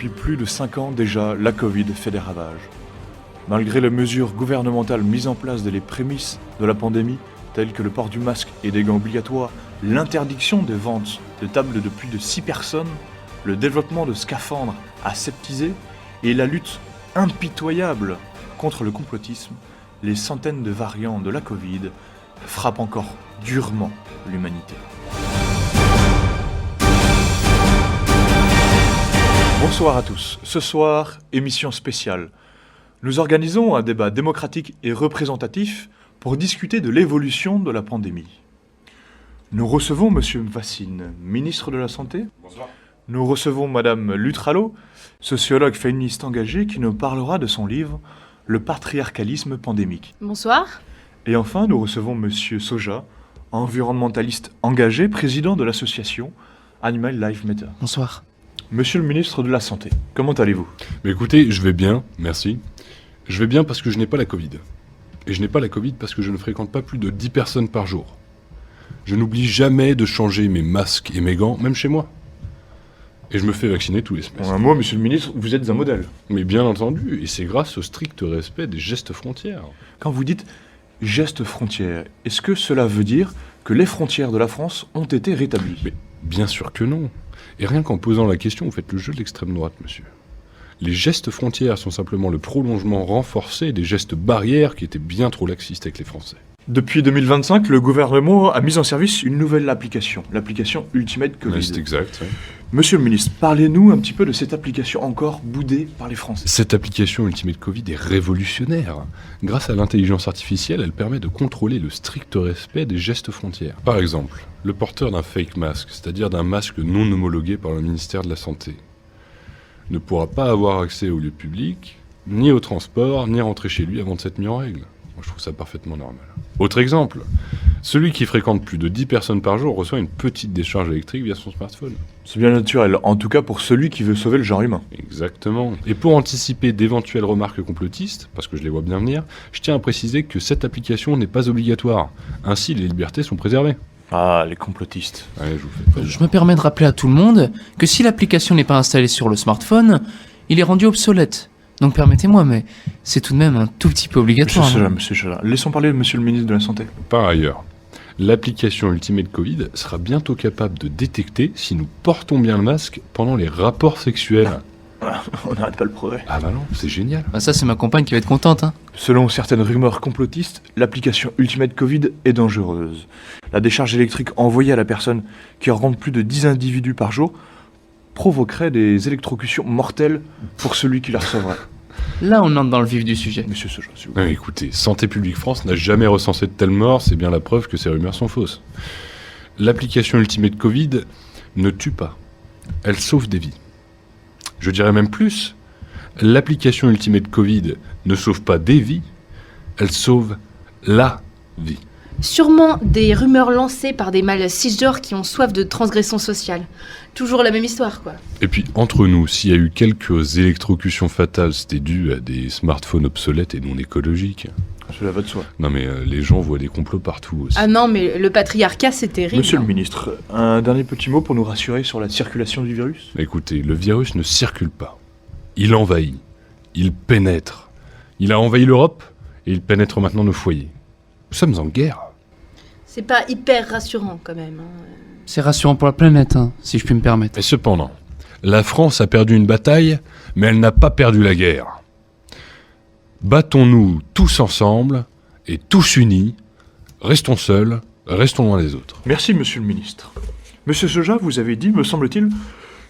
Depuis plus de 5 ans déjà, la Covid fait des ravages. Malgré les mesures gouvernementales mises en place dès les prémices de la pandémie, telles que le port du masque et des gants obligatoires, l'interdiction des ventes de tables de plus de 6 personnes, le développement de scaphandres aseptisés et la lutte impitoyable contre le complotisme, les centaines de variants de la Covid frappent encore durement l'humanité. Bonsoir à tous. Ce soir, émission spéciale. Nous organisons un débat démocratique et représentatif pour discuter de l'évolution de la pandémie. Nous recevons M. Vaccine, ministre de la Santé. Bonsoir. Nous recevons Mme Lutralo, sociologue féministe engagée qui nous parlera de son livre « Le patriarcalisme pandémique ». Bonsoir. Et enfin, nous recevons M. Soja, environnementaliste engagé, président de l'association Animal Life Matter. Bonsoir. Monsieur le ministre de la Santé, comment allez-vous ? Mais écoutez, je vais bien, merci. Je vais bien parce que je n'ai pas la Covid. Et je n'ai pas la Covid parce que je ne fréquente pas plus de 10 personnes par jour. Je n'oublie jamais de changer mes masques et mes gants, même chez moi. Et je me fais vacciner tous les semaines. En un mot, monsieur le ministre, vous êtes un modèle. Mais bien entendu, et c'est grâce au strict respect des gestes frontières. Quand vous dites « gestes frontières », est-ce que cela veut dire que les frontières de la France ont été rétablies ? Mais bien sûr que non. Et rien qu'en posant la question, vous faites le jeu de l'extrême droite, monsieur. Les gestes frontières sont simplement le prolongement renforcé des gestes barrières qui étaient bien trop laxistes avec les Français. Depuis 2025, le gouvernement a mis en service une nouvelle application, l'application Ultimate Covid. Ouais, c'est exact, ouais. Monsieur le ministre, parlez-nous un petit peu de cette application encore boudée par les Français. Cette application Ultimate Covid est révolutionnaire. Grâce à l'intelligence artificielle, elle permet de contrôler le strict respect des gestes frontières. Par exemple, le porteur d'un fake masque, c'est-à-dire d'un masque non homologué par le ministère de la Santé, ne pourra pas avoir accès au lieu public, ni au transport, ni rentrer chez lui avant de s'être mis en règle. Moi, je trouve ça parfaitement normal. Autre exemple, celui qui fréquente plus de 10 personnes par jour reçoit une petite décharge électrique via son smartphone. C'est bien naturel, en tout cas pour celui qui veut sauver le genre humain. Exactement. Et pour anticiper d'éventuelles remarques complotistes, parce que je les vois bien venir, je tiens à préciser que cette application n'est pas obligatoire. Ainsi, les libertés sont préservées. Ah, les complotistes. Ouais, je vous fais pas. Je me permets de rappeler à tout le monde que si l'application n'est pas installée sur le smartphone, il est rendu obsolète. Donc permettez-moi, mais c'est tout de même un tout petit peu obligatoire. Monsieur Soja, laissons parler monsieur le ministre de la Santé. Par ailleurs, l'application Ultimate Covid sera bientôt capable de détecter si nous portons bien le masque pendant les rapports sexuels. On n'arrête pas le progrès. Ah bah non, c'est génial. Bah ça, c'est ma compagne qui va être contente, hein. Selon certaines rumeurs complotistes, l'application Ultimate Covid est dangereuse. La décharge électrique envoyée à la personne qui rencontre plus de 10 individus par jour provoquerait des électrocutions mortelles pour celui qui la recevrait. Là, on entre dans le vif du sujet. Monsieur Soja, s'il vous plaît. Ouais, écoutez, Santé publique France n'a jamais recensé de telles morts, c'est bien la preuve que ces rumeurs sont fausses. L'application Ultimate Covid ne tue pas, elle sauve des vies. Je dirais même plus, l'application Ultimate Covid ne sauve pas des vies, elle sauve la vie. Sûrement des rumeurs lancées par des mâles cisgenres qui ont soif de transgression sociale. Toujours la même histoire, quoi. Et puis, entre nous, s'il y a eu quelques électrocutions fatales, c'était dû à des smartphones obsolètes et non écologiques. Cela va de soi. Non mais les gens voient des complots partout aussi. Ah non, mais le patriarcat, c'est terrible. Monsieur le ministre, un dernier petit mot pour nous rassurer sur la circulation du virus ? Écoutez, le virus ne circule pas. Il envahit. Il pénètre. Il a envahi l'Europe et il pénètre maintenant nos foyers. Nous sommes en guerre. C'est pas hyper rassurant, quand même, hein. C'est rassurant pour la planète, hein, si je puis me permettre. Et cependant, la France a perdu une bataille, mais elle n'a pas perdu la guerre. Battons-nous tous ensemble et tous unis. Restons seuls, restons loin des autres. Merci, monsieur le ministre. Monsieur Soja, vous avez dit, me semble-t-il,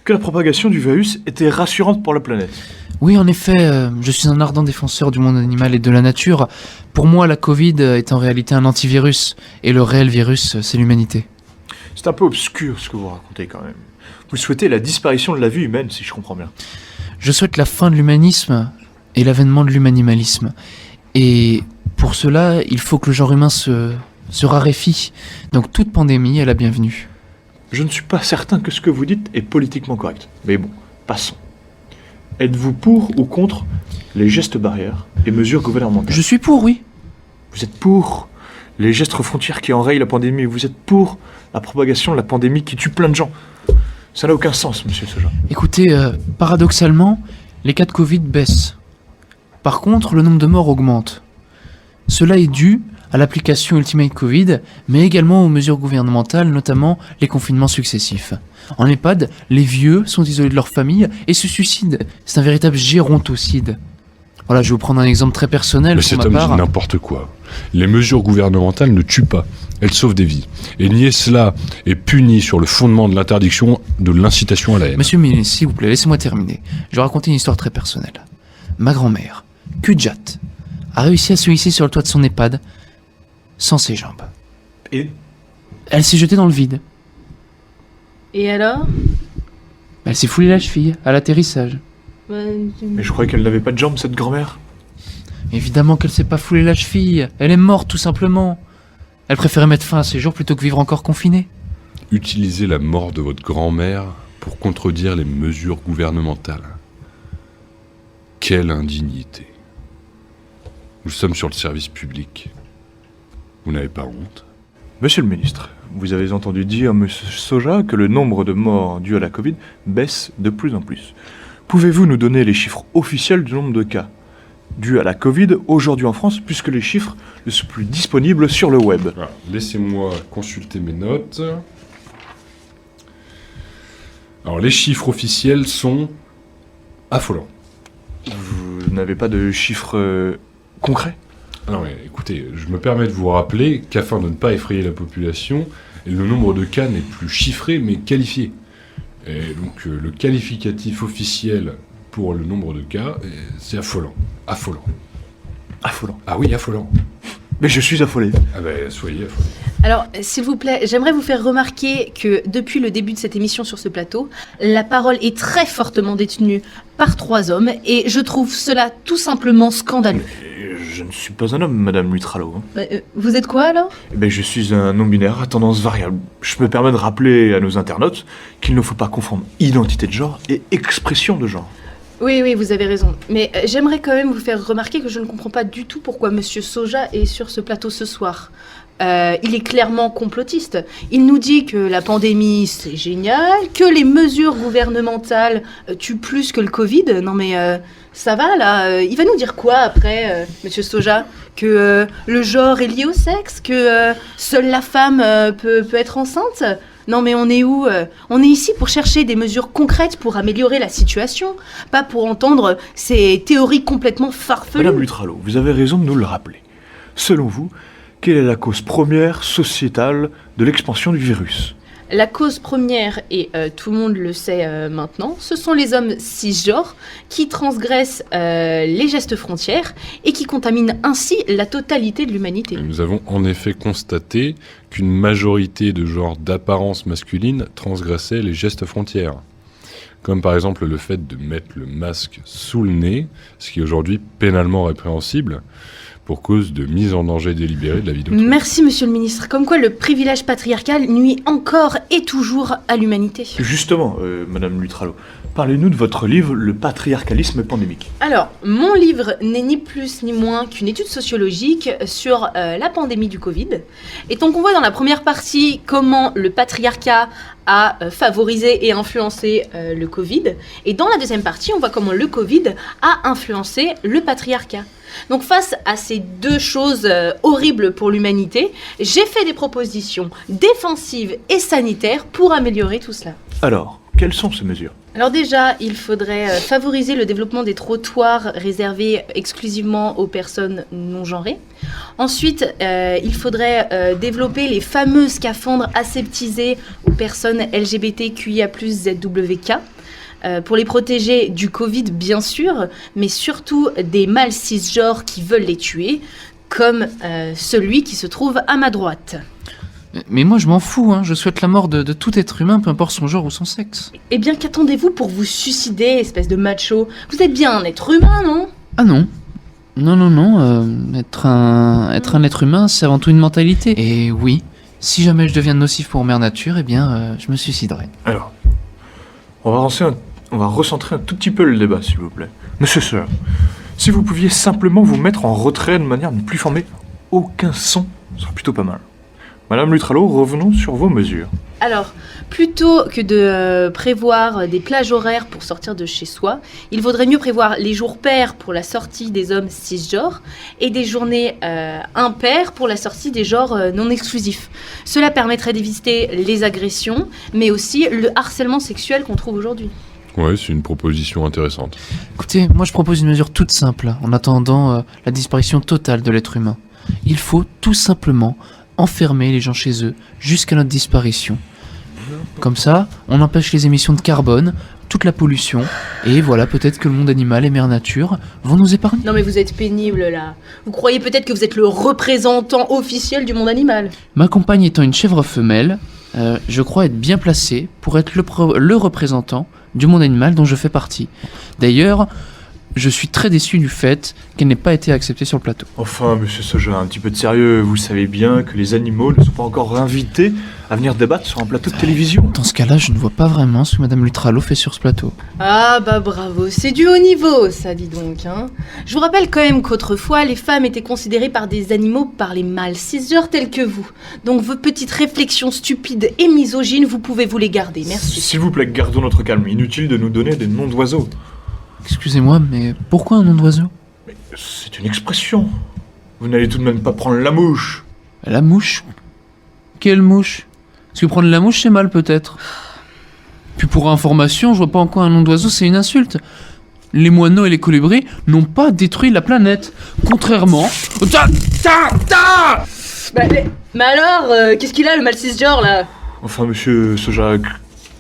que la propagation du virus était rassurante pour la planète. Oui, en effet, je suis un ardent défenseur du monde animal et de la nature. Pour moi, la Covid est en réalité un antivirus, et le réel virus, c'est l'humanité. C'est un peu obscur ce que vous racontez quand même. Vous souhaitez la disparition de la vie humaine, si je comprends bien. Je souhaite la fin de l'humanisme et l'avènement de l'humanimalisme. Et pour cela, il faut que le genre humain se raréfie. Donc toute pandémie est la bienvenue. Je ne suis pas certain que ce que vous dites est politiquement correct. Mais bon, passons. Êtes-vous pour ou contre les gestes barrières et mesures gouvernementales ? Je suis pour, oui. Vous êtes pour les gestes frontières qui enrayent la pandémie ? Vous êtes pour la propagation de la pandémie qui tue plein de gens ? Ça n'a aucun sens, monsieur Soja. Écoutez, paradoxalement, les cas de Covid baissent. Par contre, le nombre de morts augmente. Cela est dû à l'application Ultimate Covid, mais également aux mesures gouvernementales, notamment les confinements successifs. En EHPAD, les vieux sont isolés de leur famille et se suicident. C'est un véritable gérontocide. Voilà, je vais vous prendre un exemple très personnel Mais pour cet ma homme part. dit n'importe quoi. Les mesures gouvernementales ne tuent pas, elles sauvent des vies. Et nier cela est puni sur le fondement de l'interdiction de l'incitation à la haine. Monsieur le ministre, s'il vous plaît, laissez-moi terminer. Je vais raconter une histoire très personnelle. Ma grand-mère, Kudjat, a réussi à se hisser sur le toit de son EHPAD sans ses jambes. Et Elle s'est jetée dans le vide. Et alors? Elle s'est foulée la cheville à l'atterrissage. Mais je croyais qu'elle n'avait pas de jambes, cette grand-mère. Évidemment qu'elle s'est pas foulée la cheville. Elle est morte, tout simplement. Elle préférait mettre fin à ses jours plutôt que vivre encore confinée. Utilisez la mort de votre grand-mère pour contredire les mesures gouvernementales. Quelle indignité. Nous sommes sur le service public. Vous n'avez pas honte? Monsieur le ministre, vous avez entendu dire, monsieur Soja, que le nombre de morts dus à la Covid baisse de plus en plus. Pouvez-vous nous donner les chiffres officiels du nombre de cas dus à la Covid aujourd'hui en France, puisque les chiffres ne sont plus disponibles sur le web? Alors, laissez-moi consulter mes notes. Alors, les chiffres officiels sont affolants. Vous n'avez pas de chiffres concrets? Non mais écoutez, je me permets de vous rappeler qu'afin de ne pas effrayer la population, le nombre de cas n'est plus chiffré mais qualifié. Et donc le qualificatif officiel pour le nombre de cas, c'est affolant. Affolant. Affolant. Ah oui, affolant. Mais je suis affolé. Ah ben soyez affolés. Alors, s'il vous plaît, j'aimerais vous faire remarquer que depuis le début de cette émission sur ce plateau, la parole est très fortement détenue par 3 hommes et je trouve cela tout simplement scandaleux. Je ne suis pas un homme, madame Lutralo. Vous êtes quoi alors? Eh ben, je suis un non-binaire à tendance variable. Je me permets de rappeler à nos internautes qu'il ne faut pas confondre identité de genre et expression de genre. Oui, vous avez raison. Mais j'aimerais quand même vous faire remarquer que je ne comprends pas du tout pourquoi Monsieur Soja est sur ce plateau ce soir. Il est clairement complotiste. Il nous dit que la pandémie, c'est génial, que les mesures gouvernementales tuent plus que le Covid. Non mais ça va là. Il va nous dire quoi après, Monsieur Soja? Que le genre est lié au sexe? Que seule la femme peut être enceinte? Non mais on est où? On est ici pour chercher des mesures concrètes pour améliorer la situation, pas pour entendre ces théories complètement farfelues. Madame Lutralo, vous avez raison de nous le rappeler. Selon vous, quelle est la cause première sociétale de l'expansion du virus? La cause première, et tout le monde le sait maintenant, ce sont les hommes cisgenres qui transgressent les gestes frontières et qui contaminent ainsi la totalité de l'humanité. Et nous avons en effet constaté qu'une majorité de genres d'apparence masculine transgressait les gestes frontières. Comme par exemple le fait de mettre le masque sous le nez, ce qui est aujourd'hui pénalement répréhensible, pour cause de mise en danger délibérée de la vie d'autrui. Merci Monsieur le Ministre, comme quoi le privilège patriarcal nuit encore et toujours à l'humanité. Justement, madame Lutralo, parlez-nous de votre livre « Le patriarcalisme pandémique ». Alors, mon livre n'est ni plus ni moins qu'une étude sociologique sur la pandémie du Covid. Et donc on voit dans la première partie comment le patriarcat a favorisé et influencé le Covid. Et dans la deuxième partie, on voit comment le Covid a influencé le patriarcat. Donc face à ces deux choses horribles pour l'humanité, j'ai fait des propositions défensives et sanitaires pour améliorer tout cela. Alors, quelles sont ces mesures? Alors déjà, il faudrait favoriser le développement des trottoirs réservés exclusivement aux personnes non genrées. Ensuite, il faudrait développer les fameux scaphandres aseptisés aux personnes LGBTQIA+, ZWK. Pour les protéger du Covid, bien sûr, mais surtout des mâles cisgenres qui veulent les tuer, comme celui qui se trouve à ma droite. Mais moi je m'en fous, hein. Je souhaite la mort de tout être humain, peu importe son genre ou son sexe. Eh bien, qu'attendez-vous pour vous suicider, espèce de macho? Vous êtes bien un être humain, non? Ah non. Non. Être un être humain, c'est avant tout une mentalité. Et oui, si jamais je deviens nocif pour Mère Nature, eh bien, je me suiciderai. Alors, on va recentrer un tout petit peu le débat, s'il vous plaît. Monsieur Sir, si vous pouviez simplement vous mettre en retrait de manière à ne plus former aucun son, ce serait plutôt pas mal. Madame Lutralo, revenons sur vos mesures. Alors, plutôt que de prévoir des plages horaires pour sortir de chez soi, il vaudrait mieux prévoir les jours pairs pour la sortie des hommes cisgenres et des journées impaires pour la sortie des genres non exclusifs. Cela permettrait d'éviter les agressions, mais aussi le harcèlement sexuel qu'on trouve aujourd'hui. Ouais, c'est une proposition intéressante. Écoutez, moi je propose une mesure toute simple en attendant la disparition totale de l'être humain. Il faut tout simplement enfermer les gens chez eux jusqu'à notre disparition. Comme ça, on empêche les émissions de carbone, toute la pollution, et voilà, peut-être que le monde animal et mère nature vont nous épargner. Non mais vous êtes pénible là. Vous croyez peut-être que vous êtes le représentant officiel du monde animal. Ma compagne étant une chèvre femelle, je crois être bien placé pour être le représentant du monde animal dont je fais partie. D'ailleurs, je suis très déçu du fait qu'elle n'ait pas été acceptée sur le plateau. Enfin, monsieur Soja, un petit peu de sérieux. Vous savez bien que les animaux ne sont pas encore invités à venir débattre sur un plateau de télévision. Dans ce cas-là, je ne vois pas vraiment ce que Madame Lutralo fait sur ce plateau. Ah bah bravo, c'est du haut niveau ça, dis donc. Hein. Je vous rappelle quand même qu'autrefois, les femmes étaient considérées par des animaux par les mâles cisgenres tels que vous. Donc vos petites réflexions stupides et misogynes, vous pouvez vous les garder, merci. S'il vous plaît, gardons notre calme. Inutile de nous donner des noms d'oiseaux. Excusez-moi, mais pourquoi un nom d'oiseau? Mais c'est une expression. Vous n'allez tout de même pas prendre la mouche. La mouche? Quelle mouche? Parce que prendre la mouche, c'est mal peut-être. Puis pour information, je vois pas en quoi un nom d'oiseau c'est une insulte. Les moineaux et les colibris n'ont pas détruit la planète. Contrairement... Mais alors, qu'est-ce qu'il a le mâle cisgenre là? Enfin, monsieur Soja,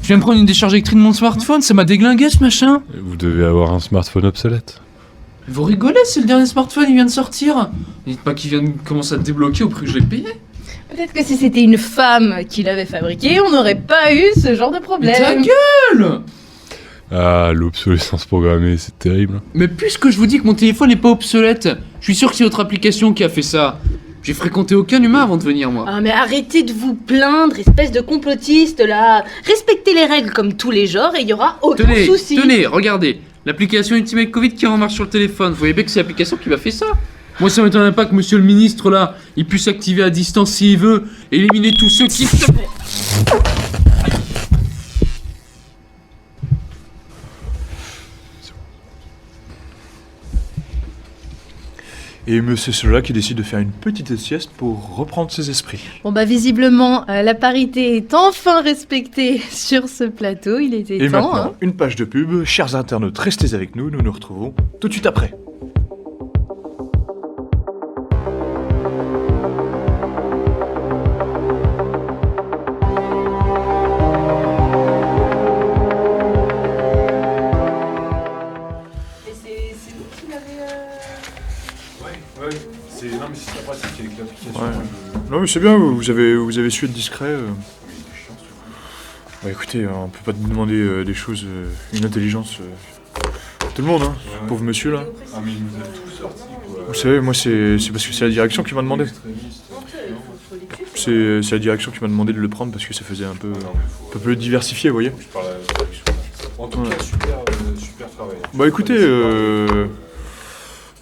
Je viens de prendre une décharge électrique de mon smartphone, ça m'a déglingué ce machin. Vous devez avoir un smartphone obsolète. Vous rigolez, c'est le dernier smartphone, il vient de sortir. Dites pas qu'il vient de commencer à débloquer au prix que je l'ai payé. Peut-être que si c'était une femme qui l'avait fabriqué, on n'aurait pas eu ce genre de problème. Ta gueule! Ah, l'obsolescence programmée, c'est terrible. Mais puisque je vous dis que mon téléphone n'est pas obsolète, je suis sûr que c'est votre application qui a fait ça. J'ai fréquenté aucun humain avant de venir, moi. Ah mais arrêtez de vous plaindre, espèce de complotiste là. Respectez les règles comme tous les genres et il y aura aucun souci. Tenez, regardez. L'application Ultimate Covid qui est en marche sur le téléphone. Vous voyez bien que c'est l'application qui m'a fait ça. Moi, ça m'étonnerait pas que monsieur le ministre, là, il puisse s'activer à distance s'il veut, et éliminer tous ceux qui... et monsieur Soja qui décide de faire une petite sieste pour reprendre ses esprits. Bon bah visiblement, la parité est enfin respectée sur ce plateau, il était Et temps. maintenant, Hein. une page de pub. Chers internautes, restez avec nous, nous nous retrouvons tout de suite après. Et c'est vous qui l'avez... Ouais, non mais c'est pas pratique avec l'application. Ouais. Non mais c'est bien, vous avez su être discret. Bah écoutez, on peut pas demander des choses, une intelligence. Tout le monde, hein, ce pauvre monsieur là. Ah mais il nous a tout sorti quoi. Vous savez, moi c'est parce que c'est la direction qui m'a demandé. C'est la direction qui m'a demandé de le prendre parce que ça faisait un peu plus diversifié, vous voyez. Je parle à la direction. En tout cas, super travail. Bah écoutez,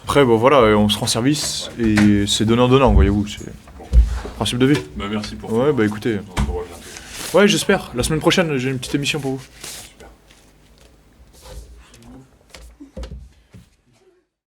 après bon voilà, on se rend service et c'est donnant-donnant, voyez-vous, c'est principe de vie. Bah merci pour Ouais, bah écoutez. On se revoit bientôt. Ouais, j'espère. La semaine prochaine, j'ai une petite émission pour vous.